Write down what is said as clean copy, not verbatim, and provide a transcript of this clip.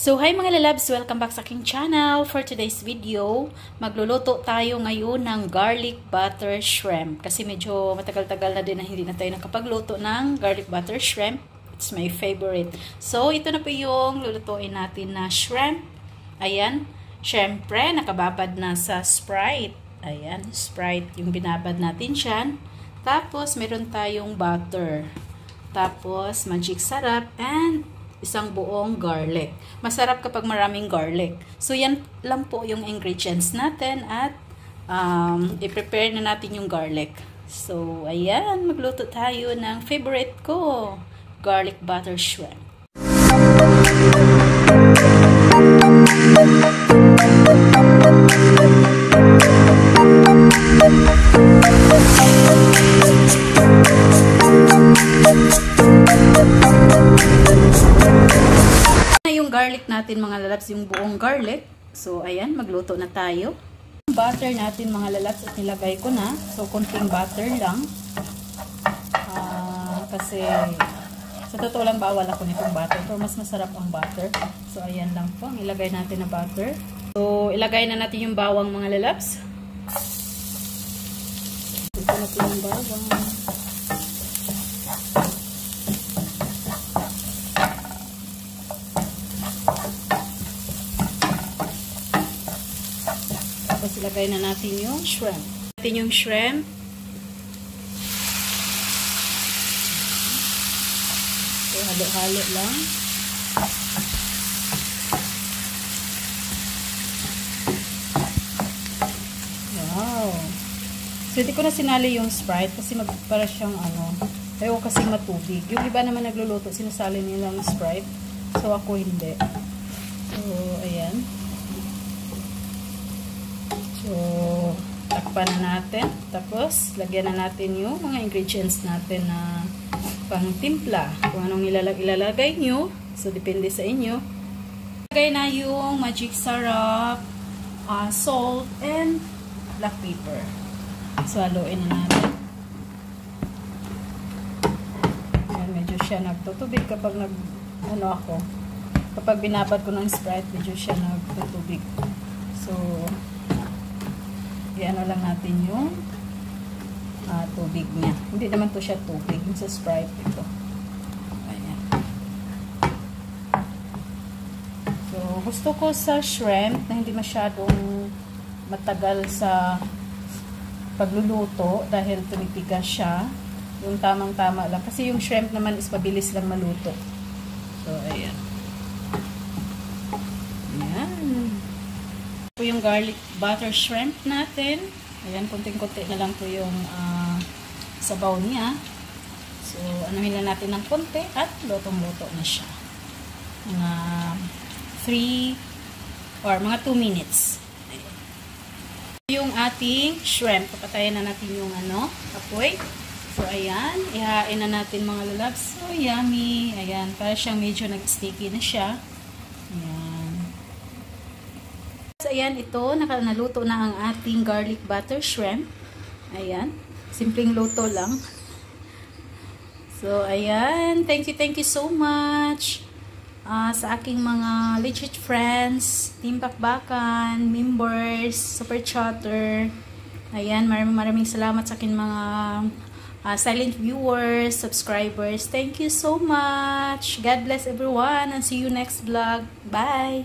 So, hi mga lalabs! Welcome back sa aking channel. For today's video, magluluto tayo ngayon ng garlic butter shrimp. Kasi medyo matagal-tagal na din na hindi na tayo nakapagluto ng garlic butter shrimp. It's my favorite. So, ito na po yung lulutuin natin na shrimp. Ayan. Syempre, nakababad na sa Sprite. Ayan, Sprite yung binabad natin dyan. Tapos, meron tayong butter. Tapos, magic sarap and isang buong garlic. Masarap kapag maraming garlic. So, yan lang po yung ingredients natin at i-prepare na natin yung garlic. So, ayan, magluto tayo ng favorite ko, garlic butter shrimp. Garlic natin mga lalabs, yung buong garlic. So, ayan, magluto na tayo. Butter natin mga lalabs at nilagay ko na. So, konting butter lang. Kasi, sa totoo lang bawal ako nitong butter. Pero mas masarap ang butter. So, ayan lang po. Ilagay natin na butter. So, ilagay na natin yung bawang mga lalabs. Ito natin yung bawang. Tapos ilagay na natin yung shrimp. Natin yung shrimp. So, halo-halo lang. Wow! So, hindi ko na sinali yung Sprite kasi para siyang ayaw kasi matubig. Yung iba naman nagluluto, sinasali nilang Sprite. So, ako hindi. So, ayan. So, takpan na natin. Tapos, lagyan na natin yung mga ingredients natin na pang timpla. Kung anong ilalagay nyo. So, depende sa inyo. Lagay na yung magic sarap, salt, and black pepper. So, haluin na natin. Ayan, medyo siya nagtutubig kapag kapag binabad ko ng Sprite, medyo siya nagtutubig. So, i-ano lang natin yung tubig niya. Hindi naman to siya tubig. Yung sa Sprite ito. Ayan. So, gusto ko sa shrimp na hindi masyadong matagal sa pagluluto dahil tumipigas siya. Yung tamang-tama lang. Kasi yung shrimp naman is mabilis lang maluto. So, ayan. Ayan. Yung garlic butter shrimp natin. Ayan, konting-konti na lang po yung sabaw niya. So, anuhin na natin ng konti at lutong-luto na siya. Mga 3 or mga 2 minutes. Ayan. Yung ating shrimp. Papatayin na natin yung apoy. So, ayan. Ihain na natin mga lalabs. So, yummy. Ayan, para siyang medyo nag-sticky na siya. Ayan. Ayan, ito, naluto na ang ating garlic butter shrimp. Ayan, simpleng luto lang. So, ayan, thank you so much sa aking mga legit friends, Team Bakbakan, members, super chatter. Ayan, maraming salamat sa aking mga silent viewers, subscribers. Thank you so much. God bless everyone and see you next vlog. Bye!